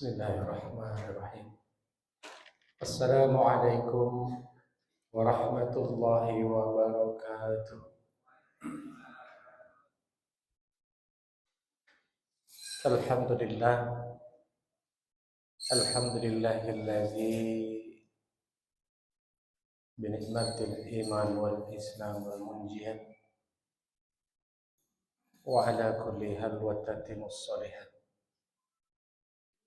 Bismillahirrahmanirrahim. Assalamualaikum warahmatullahi wabarakatuh. Alhamdulillah, alhamdulillahilladzi binikmatil iman wal islam wal munjiat wa ala kulli halwatatin salihat.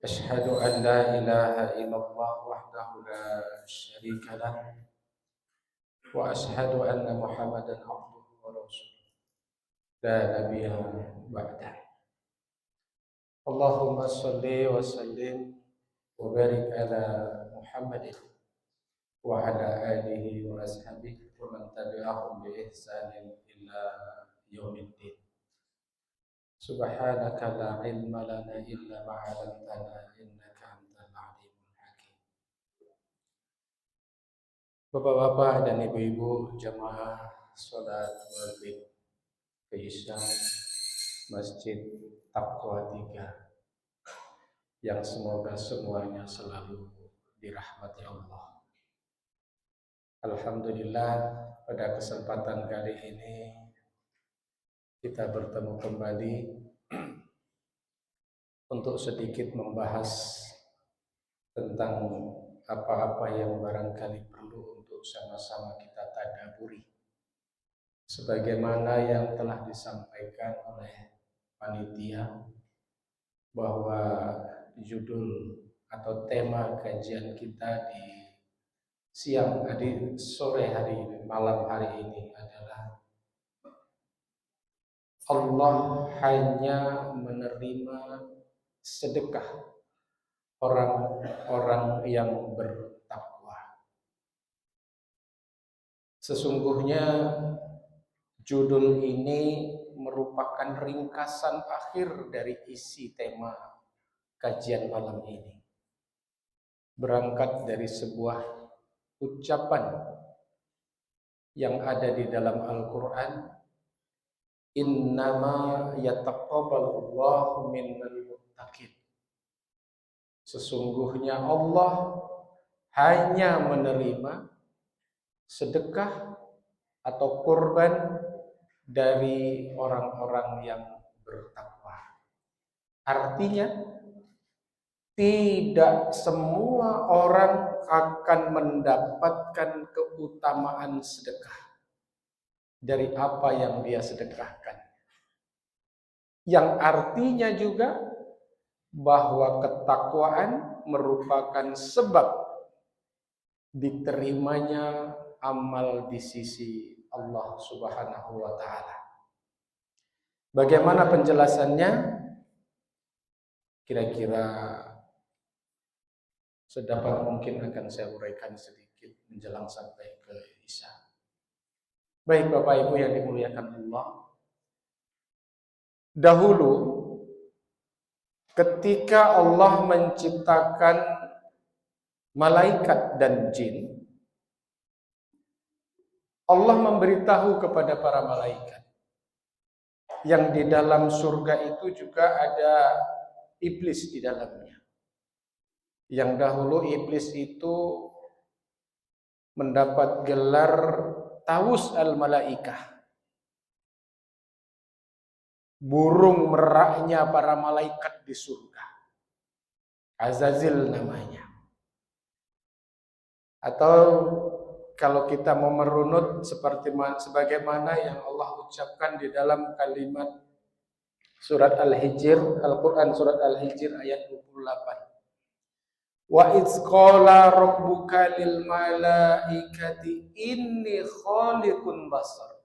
Ashhadu an la ilaha illallah wahdahu la syarika lah wa ashhadu anna Muhammadan abduhu wa rasuluh la nabiyya ba'dah. Allahumma salli wa sallim wa barik ala Muhammadin wa ala alihi wa ashabihi wa man tabi'ahum bi ihsanin ila yaumiddin. Subhanaka la ilma lana illa ma 'allamtana innaka antal alimul hakim. Bapak-bapak dan ibu-ibu jamaah salat maghrib ke Isya Masjid Taqwa 3 yang semoga semuanya selalu dirahmati Allah. Alhamdulillah, pada kesempatan kali ini kita bertemu kembali untuk sedikit membahas tentang apa-apa yang barangkali perlu untuk sama-sama kita tadaburi. Sebagaimana yang telah disampaikan oleh panitia bahwa judul atau tema kajian kita di sore hari ini, malam hari ini adalah Allah hanya menerima sedekah orang-orang yang bertakwa. Sesungguhnya judul ini merupakan ringkasan akhir dari isi tema kajian malam ini. Berangkat dari sebuah ucapan yang ada di dalam Al-Quran, innama yataqabbalullahu minal muttaqin. Sesungguhnya Allah hanya menerima sedekah atau kurban dari orang-orang yang bertakwa. Artinya, tidak semua orang akan mendapatkan keutamaan sedekah dari apa yang dia sedekahkan. Yang artinya juga bahwa ketakwaan merupakan sebab diterimanya amal di sisi Allah Subhanahu wa taala. Bagaimana penjelasannya? Kira-kira sedapat mungkin akan saya uraikan sedikit menjelang sampai ke Isya. Baik Bapak Ibu yang dimuliakan Allah, dahulu ketika Allah menciptakan malaikat dan jin, Allah memberitahu kepada para malaikat yang di dalam surga itu juga ada iblis di dalamnya. Yang dahulu iblis itu mendapat gelar Tawus al-Malaikah, burung meraknya para malaikat di surga. Azazil namanya. Atau kalau kita mau merunut sebagaimana yang Allah ucapkan di dalam kalimat surat Al-Hijr, Al-Quran surat Al-Hijr ayat 28. Wa idz qala rabbuka lil malaikati inni khaliqun basar.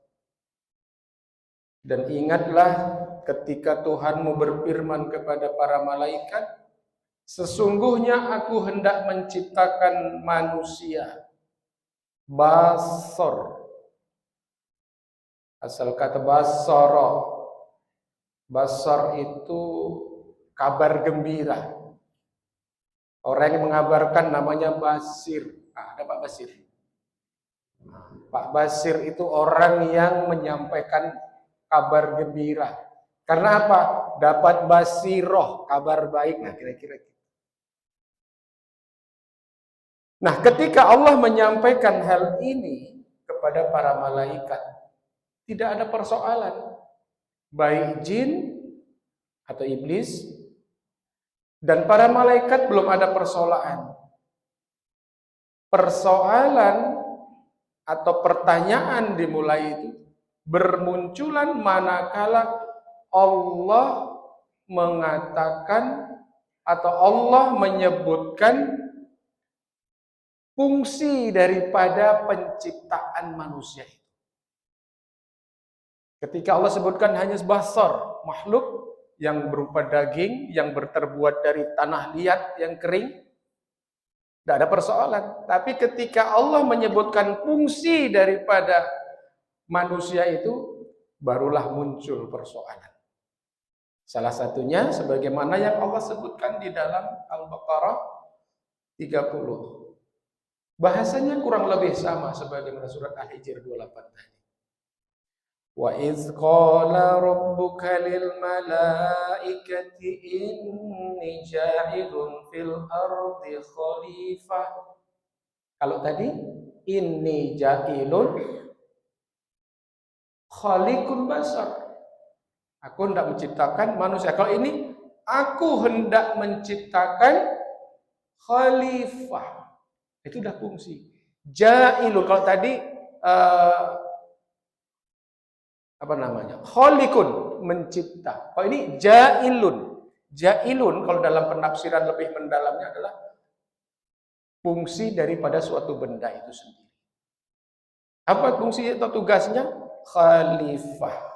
Dan ingatlah ketika Tuhanmu berfirman kepada para malaikat, sesungguhnya aku hendak menciptakan manusia basar. Asal kata basara. Basar itu kabar gembira. Orang yang mengabarkan namanya Basir. Ada Pak Basir. Pak Basir itu orang yang menyampaikan kabar gembira. Karena apa? Dapat basiroh, kabar baik. Nah, kira-kira gitu. Nah, ketika Allah menyampaikan hal ini kepada para malaikat, tidak ada persoalan. Baik jin atau iblis dan para malaikat belum ada persoalan. Persoalan atau pertanyaan dimulai itu bermunculan manakala Allah mengatakan atau Allah menyebutkan fungsi daripada penciptaan manusia itu. Ketika Allah sebutkan hanya basar, makhluk yang berupa daging, yang terbuat dari tanah liat yang kering, tidak ada persoalan. Tapi ketika Allah menyebutkan fungsi daripada manusia itu, barulah muncul persoalan. Salah satunya sebagaimana yang Allah sebutkan di dalam Al-Baqarah 30. Bahasanya kurang lebih sama sebagaimana surat Al-Hijr 28 tadi. Wa iz qala rabbuka lil malaikati inni ja'ilun fil ardi khalifah. Kalau tadi inni ja'ilun khaliqun basar. Aku hendak menciptakan manusia. Kalau ini aku hendak menciptakan khalifah. Itu udah fungsi. Ja'ilun kalau tadi apa namanya? Khaliqun, mencipta. Kalau ini ja'ilun. Ja'ilun kalau dalam penafsiran lebih mendalamnya adalah fungsi daripada suatu benda itu sendiri. Apa fungsi atau tugasnya? Khalifah.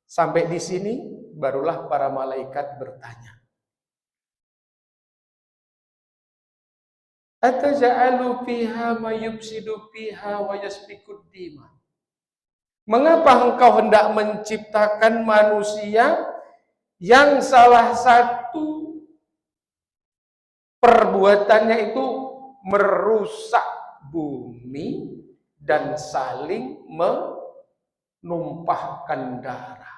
Sampai di sini barulah para malaikat bertanya. Ataja'alu fiha ma yufsidu fiha wa yasfikud dima. Mengapa engkau hendak menciptakan manusia yang salah satu perbuatannya itu merusak bumi dan saling menumpahkan darah?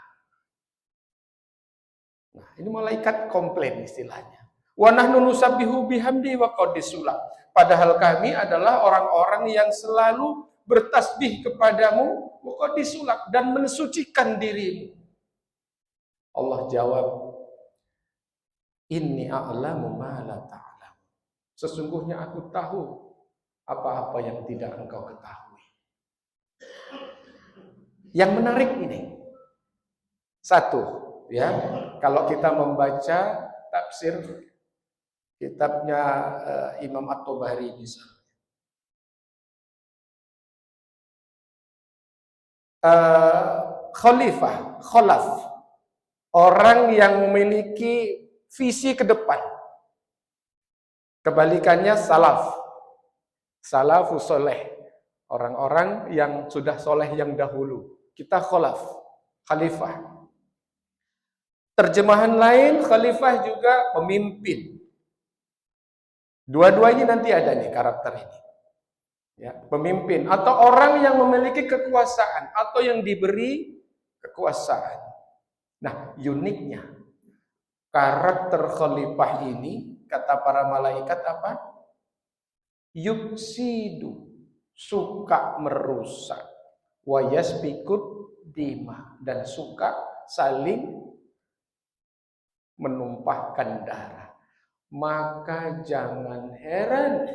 Nah, ini malaikat komplain istilahnya. Wa nahnu nusabbihu bihamdi wa qaddisulak. Padahal kami adalah orang-orang yang selalu bertasbih kepadamu wa qaddisulak dan mensucikan dirimu. Allah jawab, inni a'lamu ma la ta'lam. Sesungguhnya aku tahu apa-apa yang tidak engkau ketahui. Yang menarik ini satu, ya, kalau kita membaca tafsir kitabnya Imam At-Tabari misalnya, khalifah, khalaf, orang yang memiliki visi ke depan. Kebalikannya salaf, salafus soleh, orang-orang yang sudah soleh yang dahulu. Kita khalaf, khalifah. Terjemahan lain, khalifah juga pemimpin. Dua-duanya nanti ada nih karakter ini. Ya, pemimpin atau orang yang memiliki kekuasaan atau yang diberi kekuasaan. Nah, uniknya karakter khalifah ini kata para malaikat apa? Yufsidu, suka merusak, wa yasfikud dima, dan suka saling menumpahkan darah. Maka jangan heran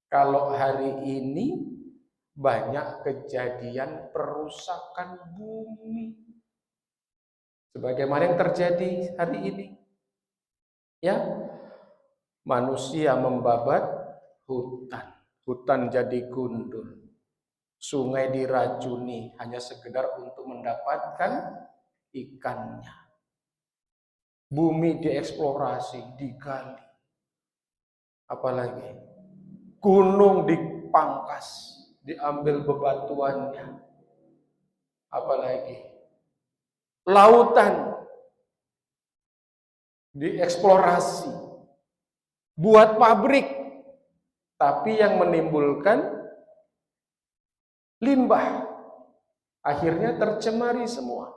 kalau hari ini banyak kejadian perusakan bumi. Sebagaimana yang terjadi hari ini. Ya, manusia membabat hutan. Hutan jadi gundul. Sungai diracuni hanya sekedar untuk mendapatkan ikannya. Bumi dieksplorasi, digali. Apalagi gunung dipangkas, diambil bebatuannya. Apalagi lautan dieksplorasi, buat pabrik, tapi yang menimbulkan limbah. Akhirnya tercemari semua.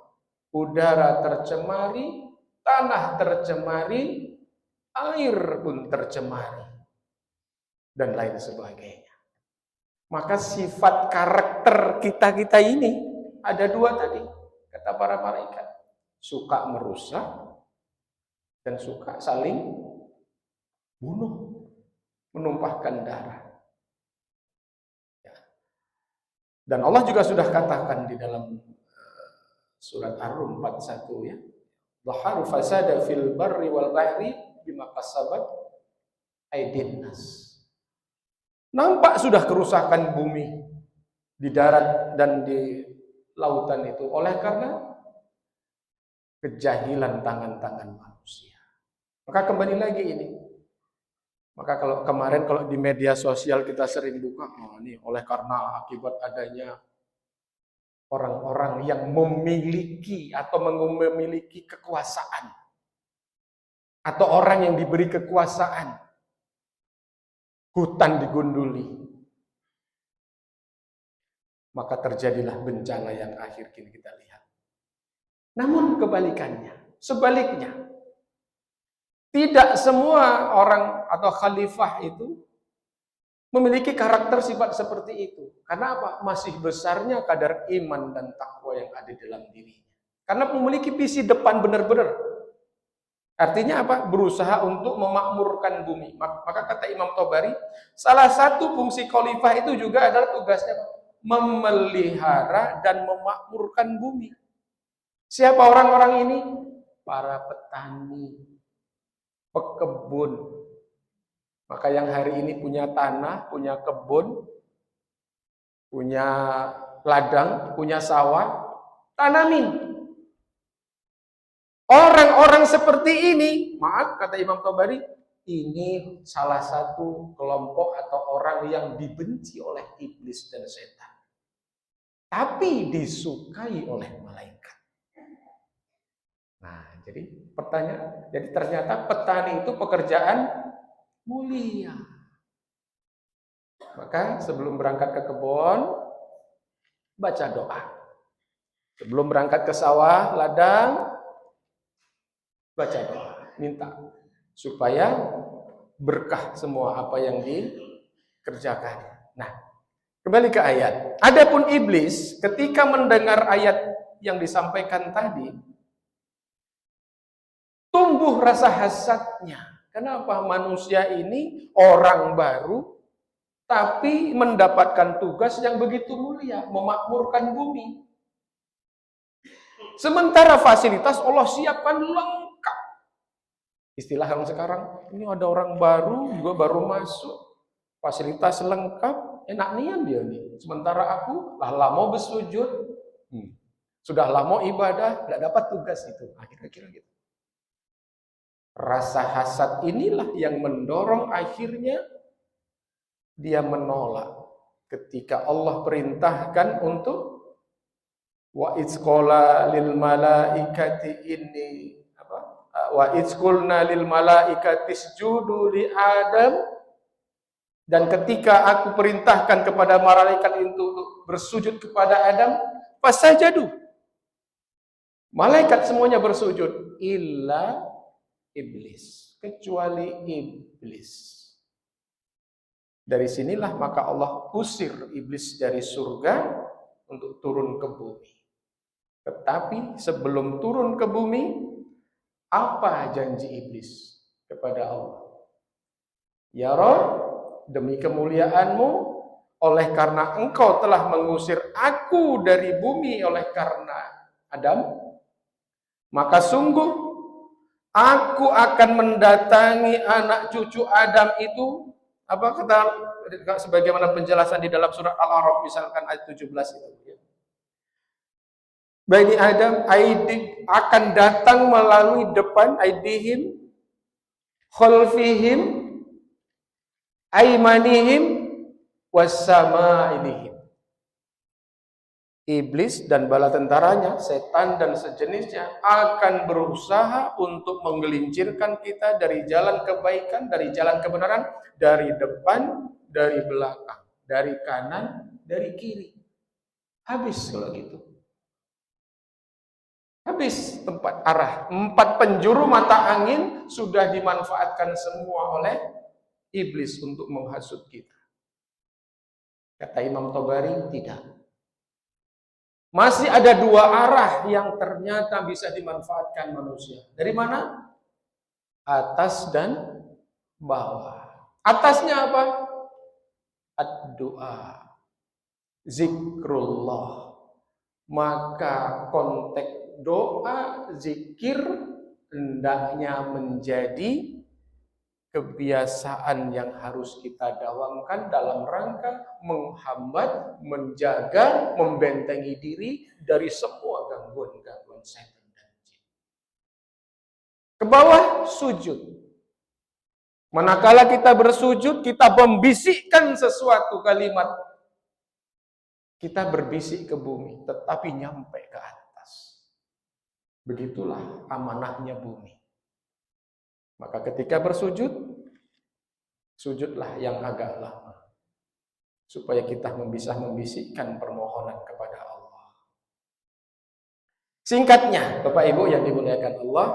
Udara tercemari, tanah tercemari, air pun tercemari, dan lain sebagainya. Maka sifat karakter kita ini ada dua tadi, kata para malaikat. Suka merusak dan suka saling bunuh, menumpahkan darah. Dan Allah juga sudah katakan di dalam surat Ar-Rum 41 ya. Dhaharu fasada fil barri wal bahri bima kasabat aydin nas. Nampak sudah kerusakan bumi di darat dan di lautan itu oleh karena kejahilan tangan-tangan manusia. Maka kembali lagi ini. Maka kemarin di media sosial kita sering buka, ini oleh karena akibat adanya orang-orang yang memiliki atau memiliki kekuasaan, atau orang yang diberi kekuasaan, hutan digunduli, maka terjadilah bencana yang akhir kini kita lihat. Namun kebalikannya, sebaliknya, tidak semua orang atau khalifah itu memiliki karakter sifat seperti itu. Karena apa? Masih besarnya kadar iman dan takwa yang ada dalam dirinya. Karena memiliki visi depan benar-benar. Artinya apa? Berusaha untuk memakmurkan bumi. Maka kata Imam Tobari, salah satu fungsi khalifah itu juga adalah tugasnya memelihara dan memakmurkan bumi. Siapa orang-orang ini? Para petani, pekebun. Maka yang hari ini punya tanah, punya kebun, punya ladang, punya sawah, tanamin. Orang-orang seperti ini, maaf kata Imam Tabari, ini salah satu kelompok atau orang yang dibenci oleh iblis dan setan. Tapi disukai oleh malaikat. Nah, jadi pertanyaan, jadi ternyata petani itu pekerjaan mulia. Maka sebelum berangkat ke kebun, baca doa. Sebelum berangkat ke sawah, ladang, baca doa, minta supaya berkah semua apa yang dikerjakan. Nah, kembali ke ayat. Adapun iblis ketika mendengar ayat yang disampaikan tadi, tumbuh rasa hasadnya. Kenapa manusia ini orang baru tapi mendapatkan tugas yang begitu mulia, memakmurkan bumi. Sementara fasilitas Allah siapkan lengkap. Istilah yang sekarang, ini ada orang baru, juga baru masuk, fasilitas lengkap, enak nian dia nih. Sementara aku, lama bersujud, sudah lama ibadah, nggak dapat tugas itu. Kira-kira gitu. Rasa hasad inilah yang mendorong akhirnya dia menolak ketika Allah perintahkan untuk wa idzqala lil malaikati inni wa idzqulna lil malaikati isjudu li Adam, dan ketika aku perintahkan kepada malaikat untuk bersujud kepada Adam, fasajadu, malaikat semuanya bersujud, illa iblis, kecuali iblis. Dari sinilah maka Allah usir iblis dari surga untuk turun ke bumi. Tetapi sebelum turun ke bumi, apa janji iblis kepada Allah? Ya Rabb, demi kemuliaanmu, oleh karena engkau telah mengusir aku dari bumi oleh karena Adam, maka sungguh aku akan mendatangi anak cucu Adam itu. Apa kata sebagaimana penjelasan di dalam surat Al-A'raf misalkan ayat 17 itu ya. Bani Adam akan datang melalui depan, aidihim, khalfihim, aimanihim, wassama'ilihim. Iblis dan bala tentaranya, setan dan sejenisnya akan berusaha untuk menggelincirkan kita dari jalan kebaikan, dari jalan kebenaran, dari depan, dari belakang, dari kanan, dari kiri. Habis kalau gitu. Habis tempat arah. 4 penjuru mata angin sudah dimanfaatkan semua oleh iblis untuk menghasut kita. Kata Imam Tabari, tidak. Masih ada 2 arah yang ternyata bisa dimanfaatkan manusia. Dari mana? Atas dan bawah. Atasnya apa? Ad-du'a, zikrullah. Maka konteks doa, zikir hendaknya menjadi kebiasaan yang harus kita dawamkan dalam rangka menghambat, menjaga, membentengi diri dari semua gangguan-gangguan setan dan jin. Ke bawah, sujud. Manakala kita bersujud, kita membisikkan sesuatu kalimat. Kita berbisik ke bumi, tetapi nyampe ke atas. Begitulah amanahnya bumi. Maka ketika bersujud, sujudlah yang agak lama. Supaya kita bisa membisikkan permohonan kepada Allah. Singkatnya, Bapak Ibu yang dimuliakan Allah,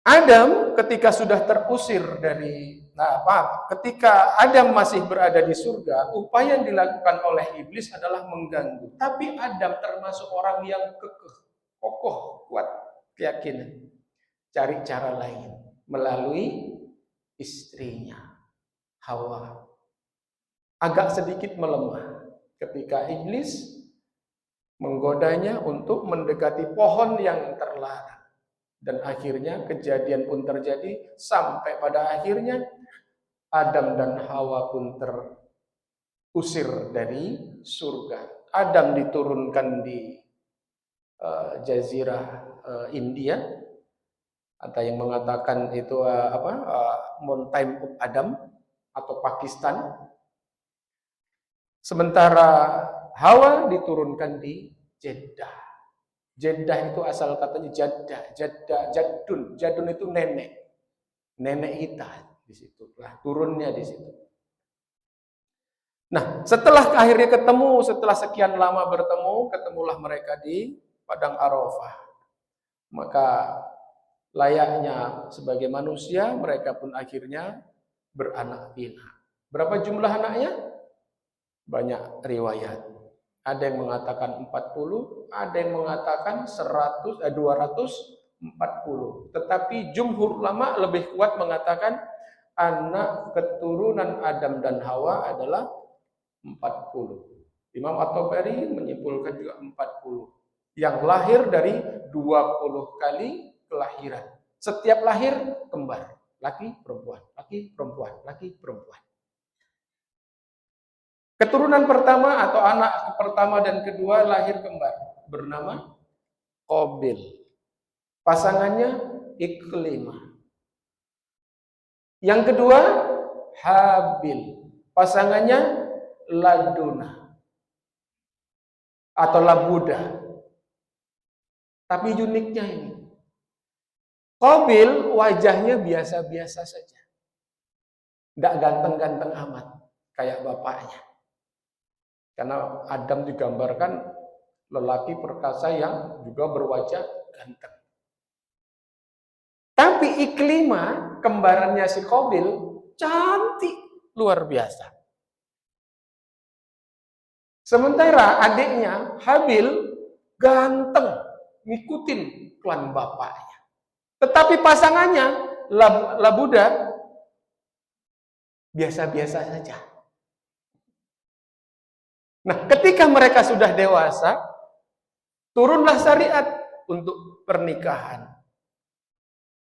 Adam ketika sudah terusir dari, ketika Adam masih berada di surga, upaya yang dilakukan oleh iblis adalah mengganggu. Tapi Adam termasuk orang yang kekeh, kokoh, kuat keyakinan. Cari cara lain melalui istrinya, Hawa. Agak sedikit melemah ketika iblis menggodanya untuk mendekati pohon yang terlarang. Dan akhirnya kejadian pun terjadi sampai pada akhirnya Adam dan Hawa pun terusir dari surga. Adam diturunkan di jazirah India. Ada yang mengatakan itu Mountain of Adam atau Pakistan. Sementara Hawa diturunkan di Jeddah. Jeddah itu asal katanya Jadun itu nenek kita di situ. Lah turunnya di situ. Nah, setelah akhirnya ketemu, setelah sekian lama bertemu, ketemulah mereka di padang Arafah. Maka layaknya sebagai manusia, mereka pun akhirnya beranak pinak. Berapa jumlah anaknya? Banyak riwayat. Ada yang mengatakan 40, ada yang mengatakan 240. Tetapi jumhur ulama lebih kuat mengatakan anak keturunan Adam dan Hawa adalah 40. Imam At-Tabari menyimpulkan juga 40. Yang lahir dari 20 kali kelahiran. Setiap lahir kembar. Laki, perempuan, laki, perempuan, laki, perempuan. Keturunan pertama atau anak pertama dan kedua lahir kembar bernama Qabil. Pasangannya Iklimah. Yang kedua Habil. Pasangannya Laduna atau Labuda. Tapi uniknya ini, Qabil wajahnya biasa-biasa saja. Enggak ganteng-ganteng amat kayak bapaknya. Karena Adam digambarkan lelaki perkasa yang juga berwajah ganteng. Tapi Iklimah, kembarannya si Qabil, cantik luar biasa. Sementara adiknya Habil ganteng, ngikutin klan bapaknya. Tetapi pasangannya Labuda biasa-biasa saja. Nah, ketika mereka sudah dewasa, turunlah syariat untuk pernikahan.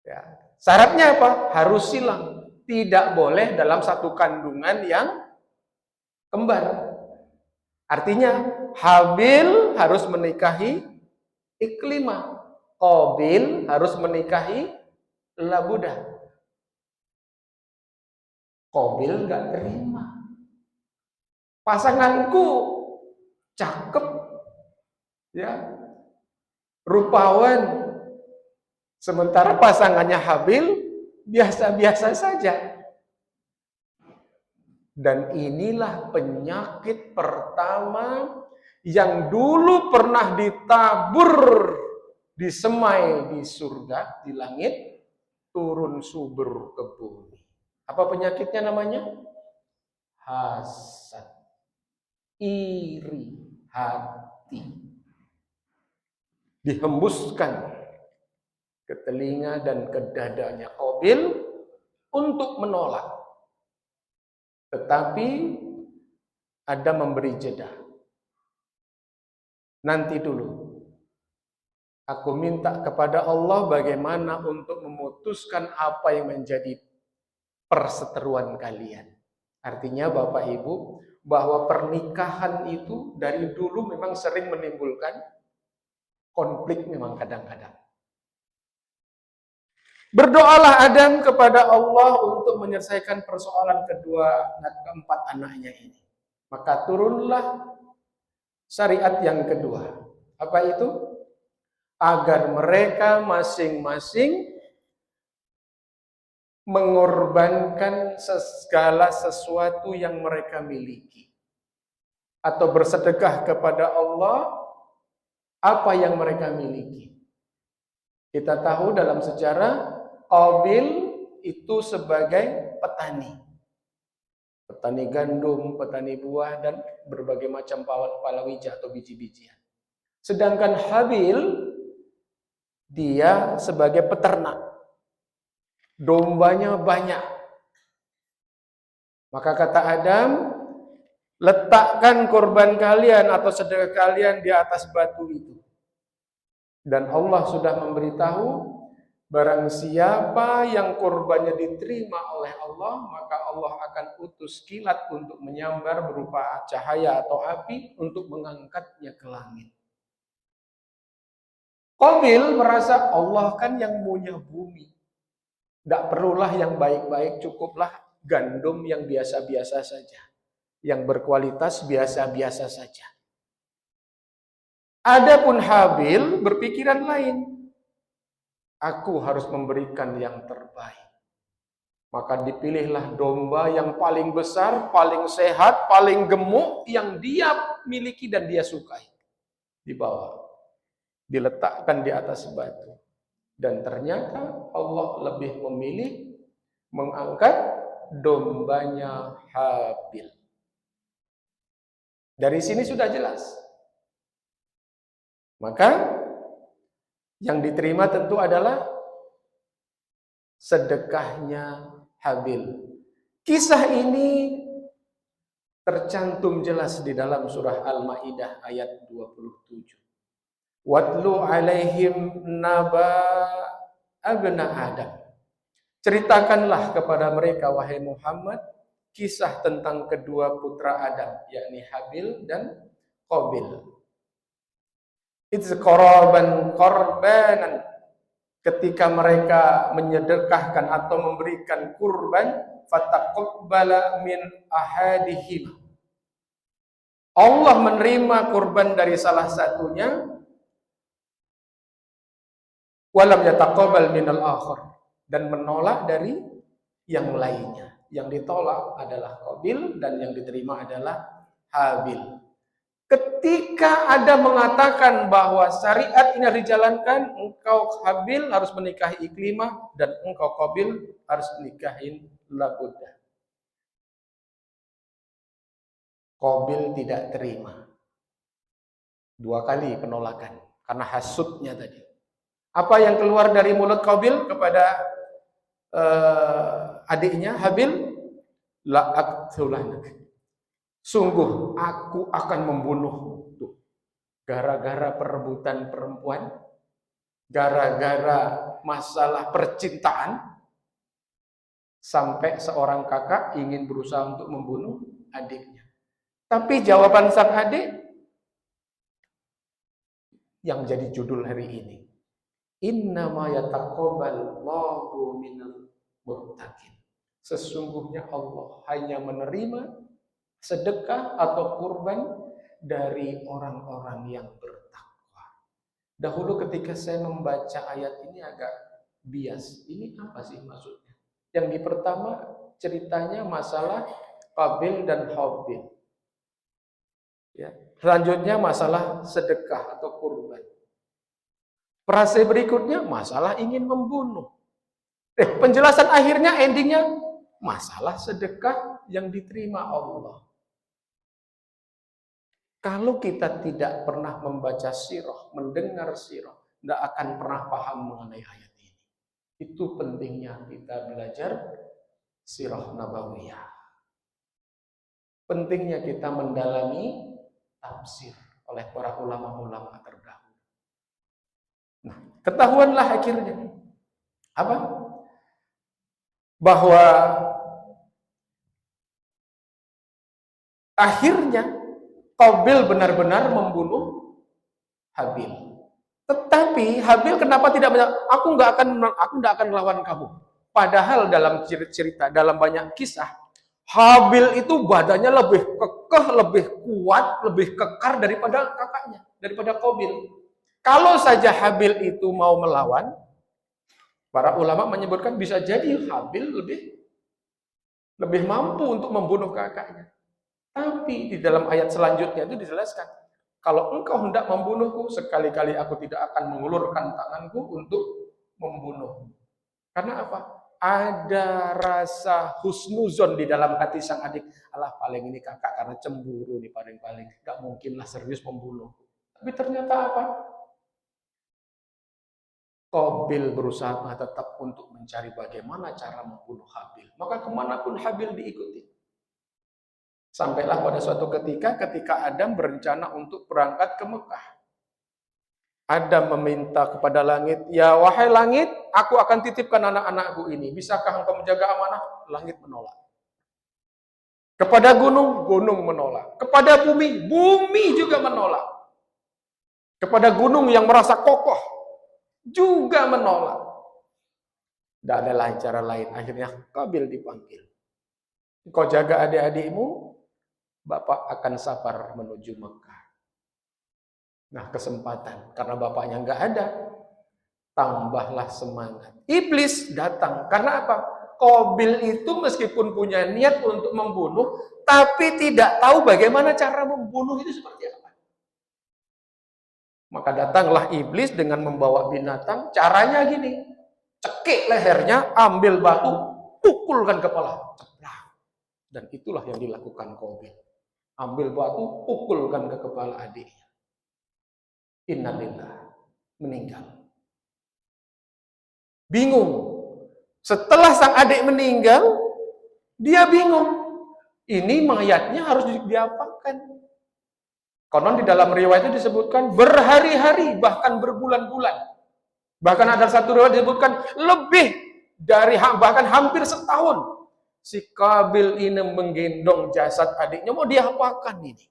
Ya. Syaratnya apa? Harus silang. Tidak boleh dalam satu kandungan yang kembar. Artinya, Habil harus menikahi Iklimah. Qabil harus menikahi Labuda. Qabil nggak terima. Pasanganku cakep, ya, rupawan. Sementara pasangannya Habil biasa-biasa saja. Dan inilah penyakit pertama yang dulu pernah ditabur, disemai di surga, di langit, turun subur ke bumi. Apa penyakitnya namanya? Hasad, iri hati. Dihembuskan ke telinga dan ke dadanya Qabil untuk menolak. Tetapi ada memberi jeda. Nanti dulu. Aku minta kepada Allah bagaimana untuk memutuskan apa yang menjadi perseteruan kalian. Artinya Bapak Ibu, bahwa pernikahan itu dari dulu memang sering menimbulkan konflik memang kadang-kadang. Berdoalah Adam kepada Allah untuk menyelesaikan persoalan kedua dan keempat anaknya ini. Maka turunlah syariat yang kedua. Apa itu? Agar mereka masing-masing mengorbankan segala sesuatu yang mereka miliki. Atau bersedekah kepada Allah apa yang mereka miliki. Kita tahu dalam sejarah Qabil itu sebagai petani. Petani gandum, petani buah, dan berbagai macam palawija atau biji-bijian. Sedangkan Habil, dia sebagai peternak. Dombanya banyak. Maka kata Adam, letakkan korban kalian atau sedekah kalian di atas batu itu. Dan Allah sudah memberitahu, barang siapa yang korbannya diterima oleh Allah, maka Allah akan utus kilat untuk menyambar berupa cahaya atau api untuk mengangkatnya ke langit. Qabil merasa Allah kan yang punya bumi. Tidak perlulah yang baik-baik, cukuplah gandum yang biasa-biasa saja. Yang berkualitas biasa-biasa saja. Adapun Habil berpikiran lain. Aku harus memberikan yang terbaik. Maka dipilihlah domba yang paling besar, paling sehat, paling gemuk, yang dia miliki dan dia sukai. Dibawa. Diletakkan di atas batu. Dan ternyata Allah lebih memilih mengangkat dombanya Habil. Dari sini sudah jelas. Maka yang diterima tentu adalah sedekahnya Habil. Kisah ini tercantum jelas di dalam surah Al-Maidah ayat 27. Watlu alaihim naba abna Adam. Ceritakanlah kepada mereka wahai Muhammad kisah tentang kedua putra Adam, yakni Habil dan Qabil. It's korbanan ketika mereka menyedekahkan atau memberikan kurban, fataqabbala min ahadihim. Allah menerima kurban dari salah satunya, walam yataqabbal minal akhar, dan menolak dari yang lainnya. Yang ditolak adalah Qabil dan yang diterima adalah Habil. Ketika ada mengatakan bahwa syariat ini harus dijalankan, engkau Habil harus menikahi Iklimah dan engkau Qabil harus menikahi Labudda. Qabil tidak terima. Dua kali penolakan karena hasudnya tadi. Apa yang keluar dari mulut Qabil kepada adiknya Habil? La aqtulanak. Sungguh aku akan membunuhmu. Gara-gara perebutan perempuan, gara-gara masalah percintaan, sampai seorang kakak ingin berusaha untuk membunuh adiknya. Tapi jawaban sang adik yang jadi judul hari ini, innama yataqabbalallahu minal muttaqin. Sesungguhnya Allah hanya menerima sedekah atau kurban dari orang-orang yang bertakwa. Dahulu ketika saya membaca ayat ini agak bias. Ini apa sih maksudnya? Yang di pertama ceritanya masalah Qabil dan Habil. Ya. Selanjutnya masalah sedekah atau kurban. Frase berikutnya masalah ingin membunuh. Penjelasan akhirnya, endingnya masalah sedekah yang diterima Allah. Kalau kita tidak pernah membaca sirah, mendengar sirah, tidak akan pernah paham mengenai ayat ini. Itu pentingnya kita belajar sirah nabawiyah. Pentingnya kita mendalami tafsir oleh para ulama-ulama terdahulu. Nah, ketahuanlah akhirnya apa? Bahwa akhirnya Qabil benar-benar membunuh Habil. Tetapi Habil kenapa tidak bilang, aku nggak akan melawan kamu. Padahal dalam cerita, dalam banyak kisah, Habil itu badannya lebih kekeh, lebih kuat, lebih kekar daripada kakaknya, daripada Qabil. Kalau saja Habil itu mau melawan, para ulama menyebutkan bisa jadi Habil lebih mampu untuk membunuh kakaknya. Tapi di dalam ayat selanjutnya itu dijelaskan, kalau engkau hendak membunuhku, sekali-kali aku tidak akan mengulurkan tanganku untuk membunuhmu. Karena apa? Ada rasa husnuzon di dalam hati sang adik. Alah, paling ini kakak karena cemburu nih, paling-paling. Gak mungkinlah serius membunuhku. Tapi ternyata apa? Qabil berusaha tetap untuk mencari bagaimana cara membunuh Habil. Maka kemanapun Habil diikuti. Sampailah pada suatu ketika Adam berencana untuk berangkat ke Mekah. Adam meminta kepada langit, ya wahai langit, aku akan titipkan anak-anakku ini. Bisakah engkau menjaga amanah? Langit menolak. Kepada gunung, gunung menolak. Kepada bumi, bumi juga menolak. Kepada gunung yang merasa kokoh, juga menolak. Tidak ada cara lain. Akhirnya Qabil dipanggil. Kau jaga adik-adikmu, Bapak akan safar menuju Mekah. Nah, kesempatan. Karena bapaknya nggak ada, tambahlah semangat. Iblis datang. Karena apa? Qabil itu meskipun punya niat untuk membunuh, tapi tidak tahu bagaimana cara membunuh itu seperti apa. Maka datanglah iblis dengan membawa binatang. Caranya gini, cekik lehernya, ambil batu, pukulkan kepala. Dan itulah yang dilakukan Qabil. Ambil batu, pukulkan ke kepala adiknya. Innalillah, meninggal. Bingung. Setelah sang adik meninggal, dia bingung. Ini mayatnya harus diapakan? Konon di dalam riwayat itu disebutkan berhari-hari, bahkan berbulan-bulan. Bahkan ada satu riwayat disebutkan lebih dari, bahkan hampir setahun. Si Qabil ini menggendong jasad adiknya, mau diapakan ini?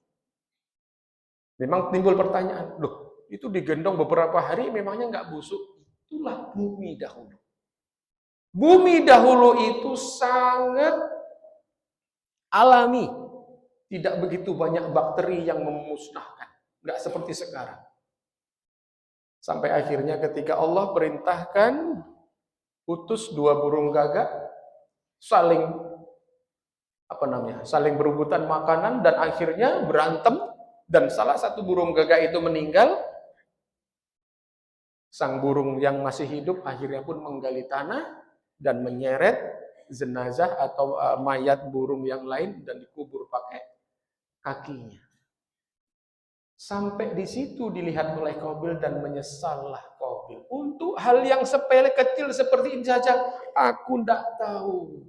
Memang timbul pertanyaan, loh itu digendong beberapa hari memangnya nggak busuk? Itulah bumi dahulu. Bumi dahulu itu sangat alami. Tidak begitu banyak bakteri yang memusnahkan. Nggak seperti sekarang. Sampai akhirnya ketika Allah perintahkan utus dua burung gagak saling berebutan makanan dan akhirnya berantem dan salah satu burung gagak itu meninggal. Sang burung yang masih hidup akhirnya pun menggali tanah dan menyeret jenazah atau mayat burung yang lain dan dikubur pakai kakinya. Sampai di situ dilihat oleh Qabil dan menyesallah Qabil. Untuk hal yang sepele kecil seperti ini saja, aku tidak tahu.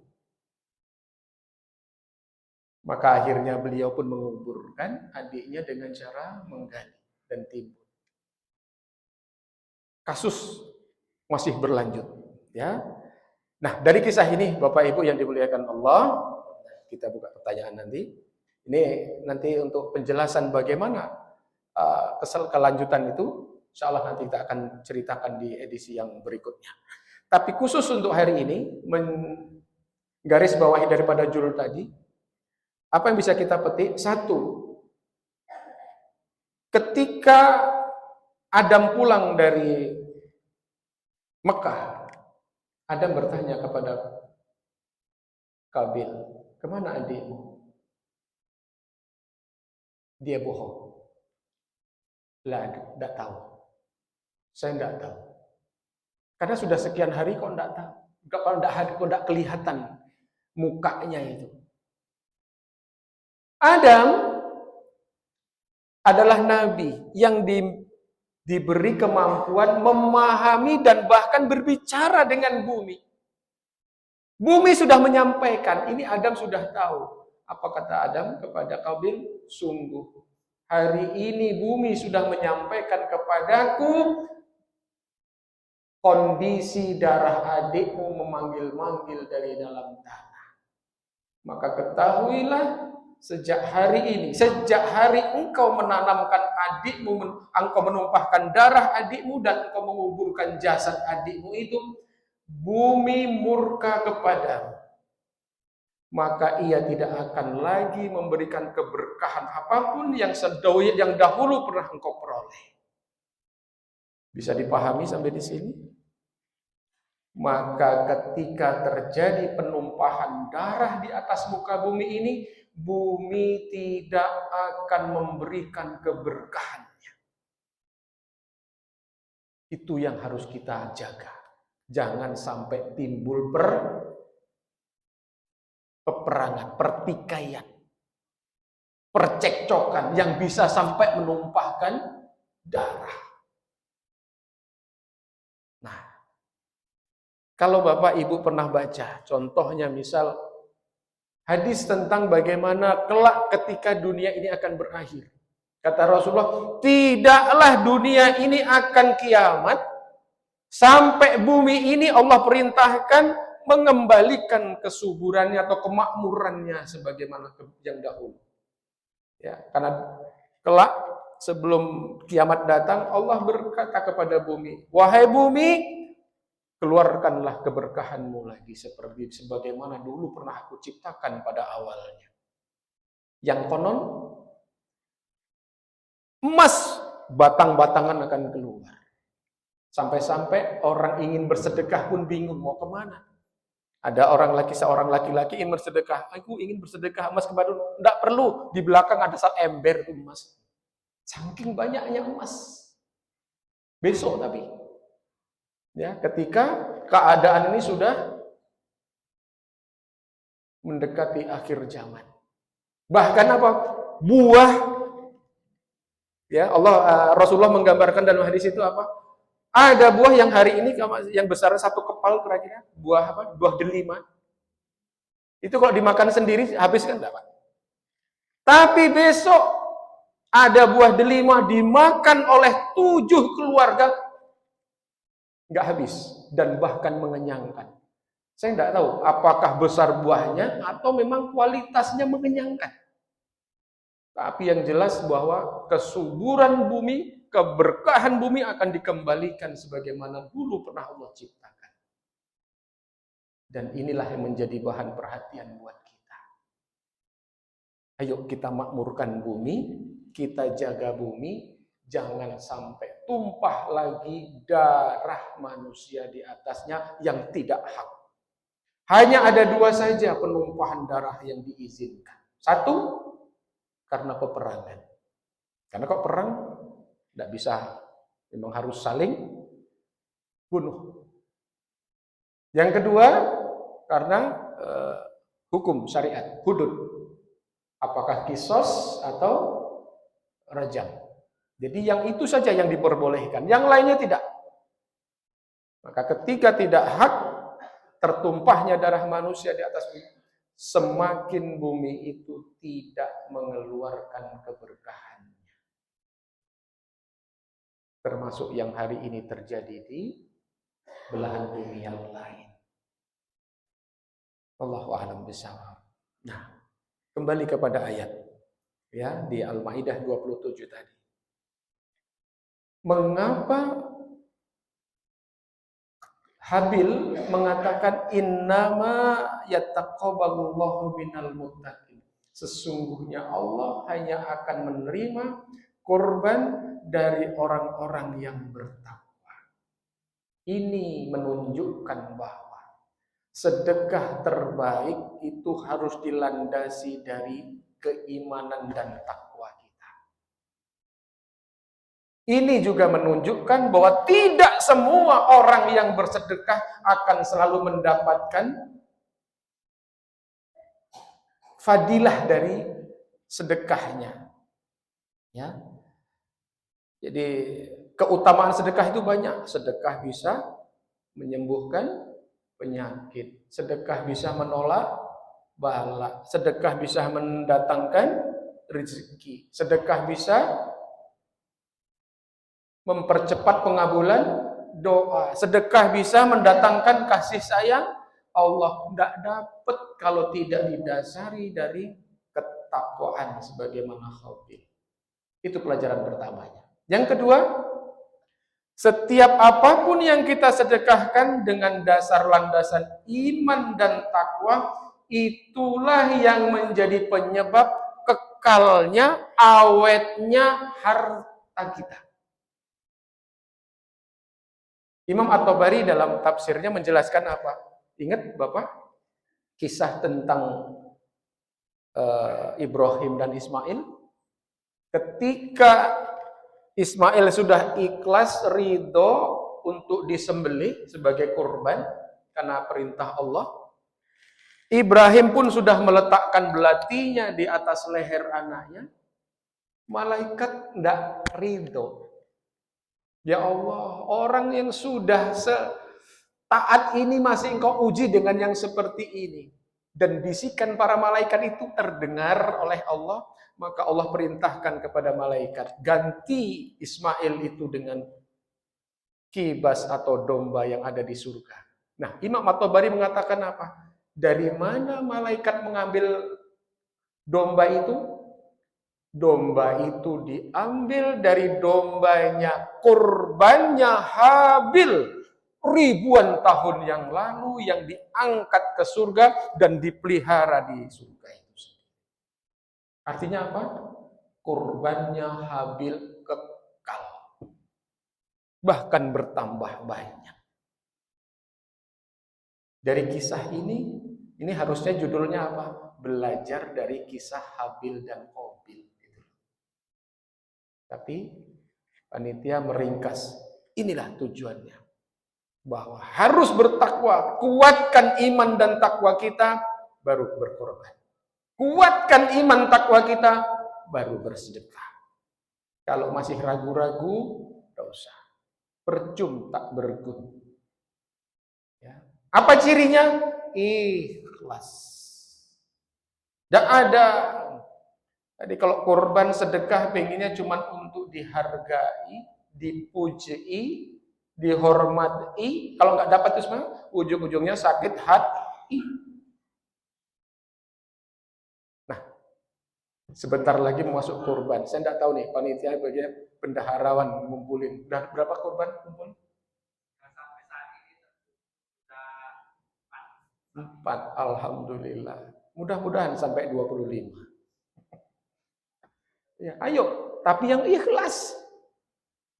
Maka akhirnya beliau pun menguburkan adiknya dengan cara menggali dan timbul. Kasus masih berlanjut, ya. Nah, dari kisah ini Bapak Ibu yang dimuliakan Allah, kita buka pertanyaan nanti. Ini nanti untuk penjelasan bagaimana kelanjutan itu, insya Allah nanti kita akan ceritakan di edisi yang berikutnya. Tapi khusus untuk hari ini, menggaris bawahi daripada judul tadi, apa yang bisa kita petik? Satu, ketika Adam pulang dari Mekah, Adam bertanya kepada Qabil, kemana adikmu? dia bohong. Lah, enggak tahu. Saya enggak tahu. Karena sudah sekian hari kok enggak tahu. Kok enggak kelihatan mukanya itu. Adam adalah nabi yang diberi kemampuan memahami dan bahkan berbicara dengan bumi. Bumi sudah menyampaikan, ini Adam sudah tahu. Apa kata Adam kepada Qabil? Sungguh, hari ini bumi sudah menyampaikan kepadaku kondisi darah adikmu memanggil-manggil dari dalam tanah. Maka ketahuilah, sejak hari engkau menanamkan adikmu, engkau menumpahkan darah adikmu dan engkau menguburkan jasad adikmu itu, bumi murka kepadamu. Maka ia tidak akan lagi memberikan keberkahan apapun yang dahulu pernah engkau peroleh. Bisa dipahami sampai di sini? Maka ketika terjadi penumpahan darah di atas muka bumi ini, bumi tidak akan memberikan keberkahannya. Itu yang harus kita jaga. Jangan sampai timbul peperangan, pertikaian, percekcokan yang bisa sampai menumpahkan darah. Nah, kalau Bapak Ibu pernah baca, contohnya misal hadis tentang bagaimana kelak ketika dunia ini akan berakhir. Kata Rasulullah, tidaklah dunia ini akan kiamat sampai bumi ini Allah perintahkan mengembalikan kesuburannya atau kemakmurannya sebagaimana yang dahulu. Ya, karena kelak sebelum kiamat datang Allah berkata kepada bumi, wahai bumi, keluarkanlah keberkahanmu lagi seperti sebagaimana dulu pernah aku ciptakan pada awalnya. Yang konon emas batang-batangan akan keluar. Sampai-sampai orang ingin bersedekah pun bingung mau kemana. Ada seorang laki-laki ingin bersedekah. Aku ingin bersedekah emas kepada, tidak perlu. Di belakang ada satu ember emas. Saking banyaknya emas. Besok tapi. Ya, ketika keadaan ini sudah mendekati akhir zaman. Bahkan apa? Buah. Ya, Rasulullah menggambarkan dalam hadis itu apa? Ada buah yang hari ini yang besar satu kepal kira-kira, buah apa? Buah delima. Itu kalau dimakan sendiri habis kan enggak, Pak? Tapi besok ada buah delima dimakan oleh 7 keluarga enggak habis dan bahkan mengenyangkan. Saya enggak tahu apakah besar buahnya atau memang kualitasnya mengenyangkan. Tapi yang jelas bahwa kesuburan bumi, keberkahan bumi akan dikembalikan sebagaimana dulu pernah Allah ciptakan. Dan inilah yang menjadi bahan perhatian buat kita. Ayo kita makmurkan bumi, kita jaga bumi, jangan sampai tumpah lagi darah manusia di atasnya yang tidak hak. Hanya ada 2 saja penumpahan darah yang diizinkan. 1, karena peperangan. Karena kok perang tidak bisa, memang harus saling bunuh. Yang kedua, karena hukum syariat, hudud. Apakah kisos atau rajam. Jadi yang itu saja yang diperbolehkan, yang lainnya tidak. Maka ketika tidak hak tertumpahnya darah manusia di atas bumi, semakin bumi itu tidak mengeluarkan keberkahannya. Termasuk yang hari ini terjadi di belahan bumi yang lain. Allahu a'lam bishawab. Nah, kembali kepada ayat ya di Al-Maidah 27 tadi. Mengapa Habil mengatakan innama yattaqabbalullahu minal muttaqin. Sesungguhnya Allah hanya akan menerima korban dari orang-orang yang bertakwa. Ini menunjukkan bahwa sedekah terbaik itu harus dilandasi dari keimanan dan takwa kita. Ini juga menunjukkan bahwa tidak semua orang yang bersedekah akan selalu mendapatkan fadilah dari sedekahnya. Ya. Jadi keutamaan sedekah itu banyak. Sedekah bisa menyembuhkan penyakit. Sedekah bisa menolak bala. Sedekah bisa mendatangkan rezeki. Sedekah bisa mempercepat pengabulan doa. Sedekah bisa mendatangkan kasih sayang Allah. Tidak dapat kalau tidak didasari dari ketakwaan sebagaimana Khadir. Itu pelajaran pertamanya. Yang kedua, setiap apapun yang kita sedekahkan dengan dasar landasan iman dan takwa, itulah yang menjadi penyebab kekalnya, awetnya harta kita. Imam At-Tabari dalam tafsirnya menjelaskan apa? Ingat Bapak? Kisah tentang Ibrahim dan Ismail. Ketika Ismail sudah ikhlas, ridho untuk disembelih sebagai kurban karena perintah Allah. Ibrahim pun sudah meletakkan belatinya di atas leher anaknya. Malaikat tidak ridho. Ya Allah, orang yang sudah taat ini masih engkau uji dengan yang seperti ini. Dan bisikan para malaikat itu terdengar oleh Allah. Maka Allah perintahkan kepada malaikat, ganti Ismail itu dengan kibas atau domba yang ada di surga. Nah, Imam At-Tabari mengatakan apa? Dari mana malaikat mengambil domba itu? Domba itu diambil dari dombanya, kurbannya Habil ribuan tahun yang lalu yang diangkat ke surga dan dipelihara di surga itu. Artinya apa? Kurbannya Habil kekal. Bahkan bertambah banyak. Dari kisah ini harusnya judulnya apa? Belajar dari kisah Habil dan Qabil. Tapi panitia meringkas, inilah tujuannya. Bahwa harus bertakwa, kuatkan iman dan takwa kita, baru berkorban. Kuatkan iman takwa kita, baru bersedekah. Kalau masih ragu-ragu, tidak usah. Percuma tak berguna. Ya. Apa cirinya? Ikhlas. Tidak ada. Jadi kalau korban sedekah pengennya cuma untuk dihargai, dipuji, dihormati. Kalau nggak dapat itu semua, ujung-ujungnya sakit hati. Nah, sebentar lagi mau masuk korban. Saya tidak tahu nih, panitia bagian bendaharawan ngumpulin. Udah berapa korban kumpul? 4. Alhamdulillah. Mudah-mudahan sampai 25. Ya, ayo, tapi yang ikhlas.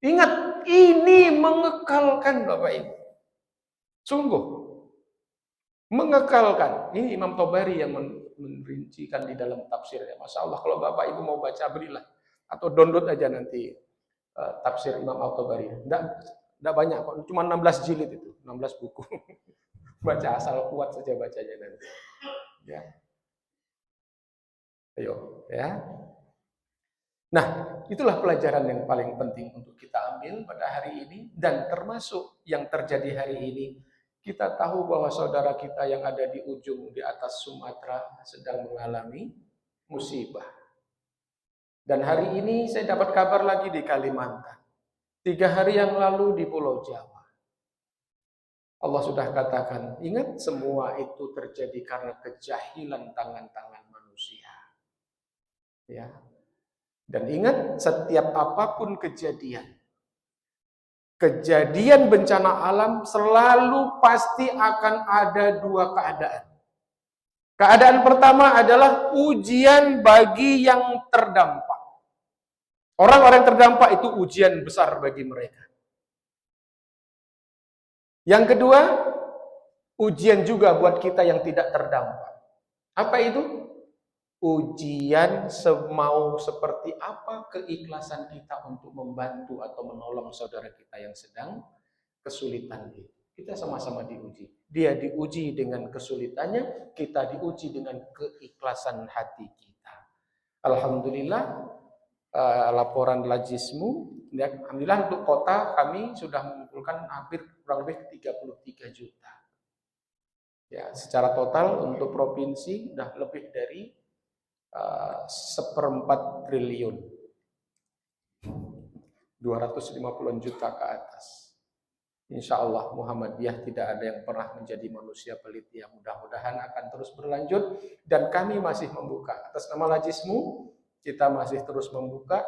Ingat, ini mengekalkan Bapak Ibu. Sungguh. Mengekalkan. Ini Imam Tabari yang merincikan di dalam tafsirnya. Masya Allah, kalau Bapak Ibu mau baca, berilah. Atau download aja nanti tafsir Imam Tabari. Tidak banyak, cuma 16 jilid itu. 16 buku. Baca asal kuat saja bacanya nanti. Ya. Ayo, ya. Nah, itulah pelajaran yang paling penting untuk kita ambil pada hari ini. Dan termasuk yang terjadi hari ini, kita tahu bahwa saudara kita yang ada di ujung di atas Sumatera sedang mengalami musibah. Dan hari ini saya dapat kabar lagi di Kalimantan. 3 hari yang lalu di Pulau Jawa. Allah sudah katakan, ingat semua itu terjadi karena kejahilan tangan-tangan manusia. Ya. Dan ingat, setiap apapun kejadian bencana alam selalu pasti akan ada 2 keadaan. Keadaan pertama adalah ujian bagi yang terdampak. Orang-orang yang terdampak itu ujian besar bagi mereka. Yang kedua, ujian juga buat kita yang tidak terdampak. Apa itu? ujian semau seperti apa keikhlasan kita untuk membantu atau menolong saudara kita yang sedang kesulitan itu. Kita sama-sama diuji. Dia diuji dengan kesulitannya, kita diuji dengan keikhlasan hati kita. Alhamdulillah, laporan Lajismu, alhamdulillah untuk kota kami sudah mengumpulkan hampir kurang lebih 33 juta. Ya, secara total untuk provinsi sudah lebih dari 1/4 triliun, 250 juta ke atas. Insya Allah Muhammadiyah tidak ada yang pernah menjadi manusia pelit. Ya, mudah-mudahan akan terus berlanjut dan kami masih membuka atas nama Lajismu, kita masih terus membuka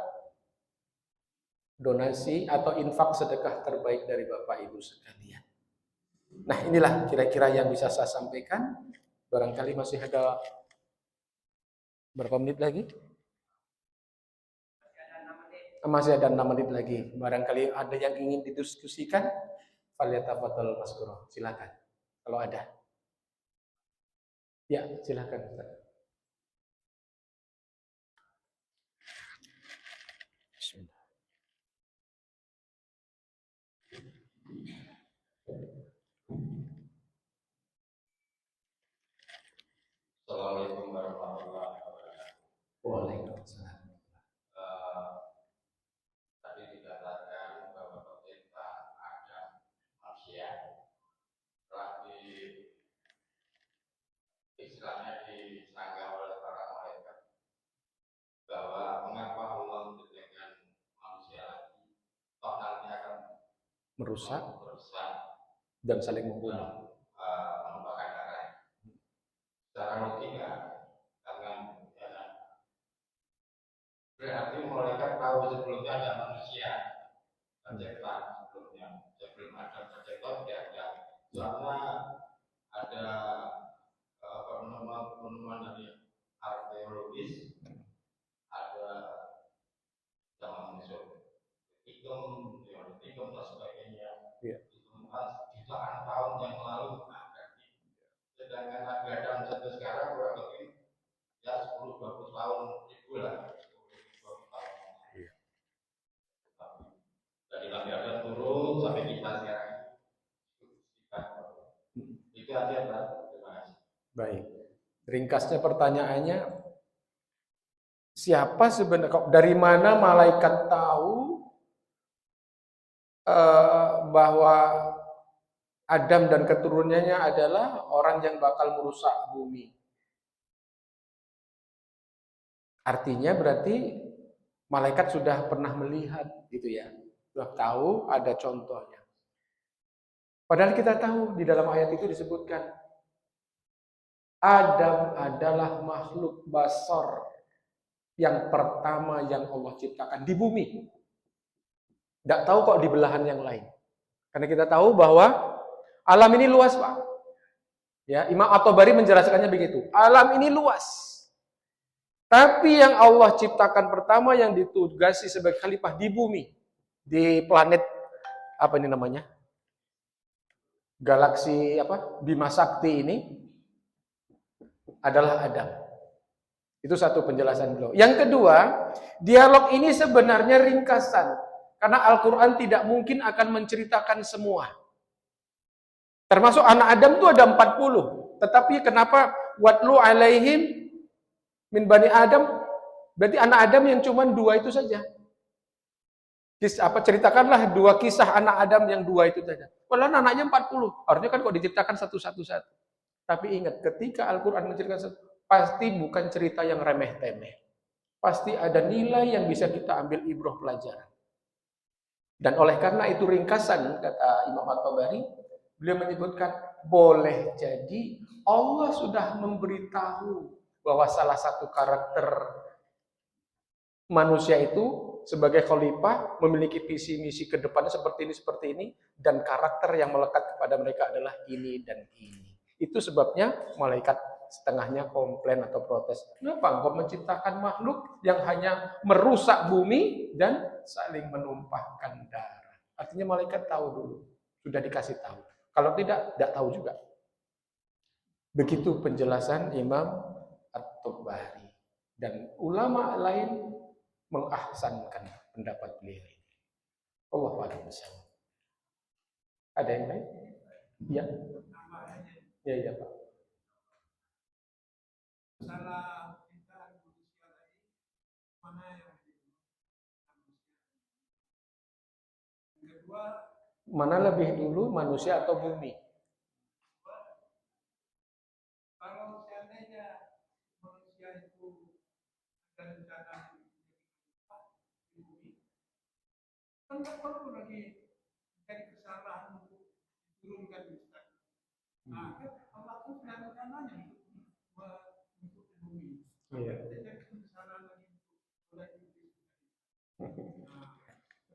donasi atau infak sedekah terbaik dari Bapak Ibu sekalian. Nah, inilah kira-kira yang bisa saya sampaikan. Barangkali masih ada berapa menit lagi? Masih ada 6 menit lagi. Barangkali ada yang ingin didiskusikan, falyatafadhal maskur. Silakan. Kalau ada. Ya, silakan. Bismillah. Assalamualaikum warahmatullahi wabarakatuh. Waalaikumsalam. Tadi dikatakan bahwa pemerintah ada manusia telah istilahnya disanggah oleh para malaikat bahwa mengapa Allah menjadikan manusia lagi toh nanti akan Merusak merusak dan saling membunuh. menumpahkan darah. Secara logika karena berarti malaikat tahu sebelumnya ada manusia tercipta sebelumnya, sebelum ada tercipta tidak ada. Soalnya ada penemuan dari arkeologis, ada zaman Mesir, Tikum dan sebagainya, ditemukan jutaan tahun yang lalu. Sedangkan Nabi Adam sampai sekarang kurang lebih ya 10-20 tahun ribu lah. Dari Nabi Adam turun sampai kita sekarang itu aja Pak. Terima kasih. Baik. Ringkasnya pertanyaannya, siapa sebenarnya, dari mana malaikat tahu bahwa Adam dan keturunannya adalah orang yang bakal merusak bumi? Artinya berarti malaikat sudah pernah melihat gitu ya. Sudah tahu, ada contohnya. Padahal kita tahu di dalam ayat itu disebutkan Adam adalah makhluk basar yang pertama yang Allah ciptakan di bumi. Tidak tahu kok di belahan yang lain. Karena kita tahu bahwa alam ini luas, Pak. Ya, Imam At-Tabari menjelaskannya begitu. Alam ini luas. Tapi yang Allah ciptakan pertama yang ditugasi sebagai khalifah di bumi, di planet apa ini namanya? Galaksi apa? Bima Sakti ini adalah Adam. Itu satu penjelasan beliau. Yang kedua, dialog ini sebenarnya ringkasan. Karena Al-Quran tidak mungkin akan menceritakan semua. Termasuk anak Adam itu ada 40. Tetapi kenapa watlu alaihim min bani Adam? Berarti anak Adam yang cuma 2 itu saja. Ceritakanlah 2 kisah anak Adam yang 2 itu saja. Padahal anaknya 40. Harusnya kan kok diciptakan satu-satu. Tapi ingat, ketika Al-Quran menceritakan pasti bukan cerita yang remeh-temeh. Pasti ada nilai yang bisa kita ambil ibrah pelajaran. Dan oleh karena itu ringkasan, kata Imam At-Tabari, beliau menyebutkan, boleh jadi Allah sudah memberitahu bahwa salah satu karakter manusia itu sebagai khalifah memiliki visi misi ke depannya seperti ini, dan karakter yang melekat kepada mereka adalah ini dan ini. Itu sebabnya malaikat setengahnya komplain atau protes. Kenapa engkau menciptakan makhluk yang hanya merusak bumi dan saling menumpahkan darah? Artinya malaikat tahu dulu, sudah dikasih tahu. Kalau tidak tahu juga. Begitu penjelasan Imam At-Tabari. Dan ulama lain mengahsankan pendapat beliau ini. Allah a'lam bishawab. Ada yang lain? Ya. Ya, ya, Pak. Salah kita manusia tadi, mana yang yang kedua, Mana lebih dulu, manusia atau bumi? kalau seandainya manusia itu ada rencana di bumi, kan nggak perlu lagi jadi kesalahan untuk diturunkan di Ustaz. Nah, kan Allah itu sudah rencananya untuk bumi. Iya. Jadi kesalahan lagi untuk oleh iblis.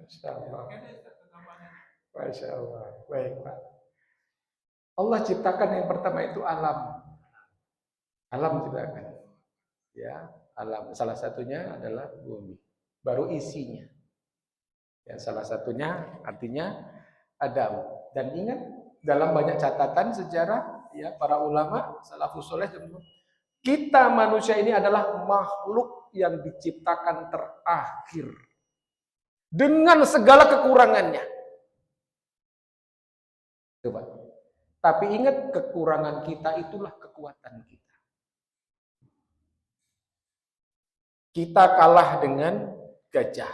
Masya Allah. Makanya Ustaz tambahannya. Masya Allah. Baik, Pak. Allah ciptakan yang pertama itu alam. Alam ciptakan. Ya, alam. Salah satunya adalah bumi. Baru isinya. Ya, salah satunya artinya Adam. Dan ingat dalam banyak catatan sejarah ya para ulama salafus saleh, kita manusia ini adalah makhluk yang diciptakan terakhir dengan segala kekurangannya. Coba. Tapi ingat, kekurangan kita itulah kekuatan kita. Kita kalah dengan gajah.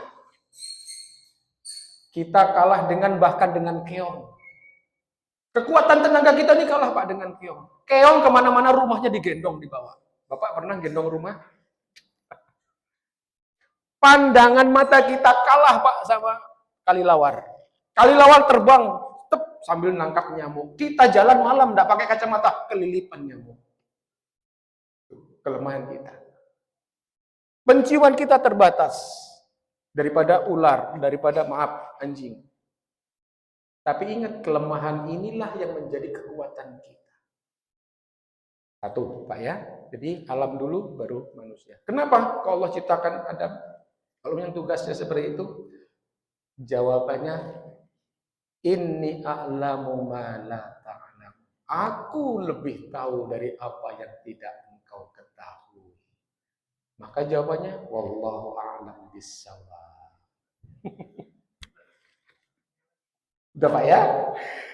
Kita kalah dengan bahkan dengan keong. Kekuatan tenaga kita ini kalah Pak dengan keong. Keong kemana-mana rumahnya digendong di bawah. Bapak pernah gendong rumah? Pandangan mata kita kalah Pak sama kalilawar. Kalilawar terbang sambil nangkap nyamuk. Kita jalan malam tidak pakai kacamata, kelilipan nyamuk. Kelemahan kita. Penciuman kita terbatas daripada ular, daripada anjing. Tapi ingat, kelemahan inilah yang menjadi kekuatan kita. Satu, Pak ya. Jadi alam dulu baru manusia. Kenapa kalau Allah ciptakan Adam? Kalau yang tugasnya seperti itu, jawabannya inni a'lamu ma la ta'lam. Aku lebih tahu dari apa yang tidak engkau ketahui. Maka jawabannya wallahu a'lam bissawab. Udah Pak ya?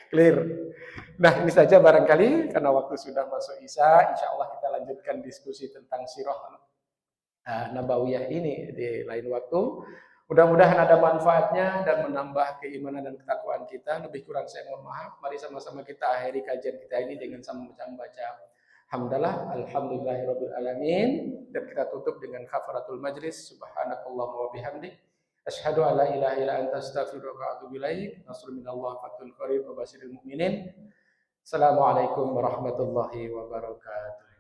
Clear. Nah, ini saja barangkali karena waktu sudah masuk Isya, insya Allah kita lanjutkan diskusi tentang sirah Nabawiyah ini di lain waktu. Mudah-mudahan ada manfaatnya dan menambah keimanan dan ketakwaan kita. Lebih kurang saya mohon maaf. Mari sama-sama kita akhiri kajian kita ini dengan sama-sama baca hamdalah, alhamdulillahirabbil alamin, dan kita tutup dengan kafaratul majlis. Subhanakallahumma wa bihamdik, asyhadu an la ilaha illa anta, astaghfiruka wa atubu ilaik. Nasrun minallah, fathul qarib, wa basyiril mu'minin. Assalamualaikum warahmatullahi wabarakatuh.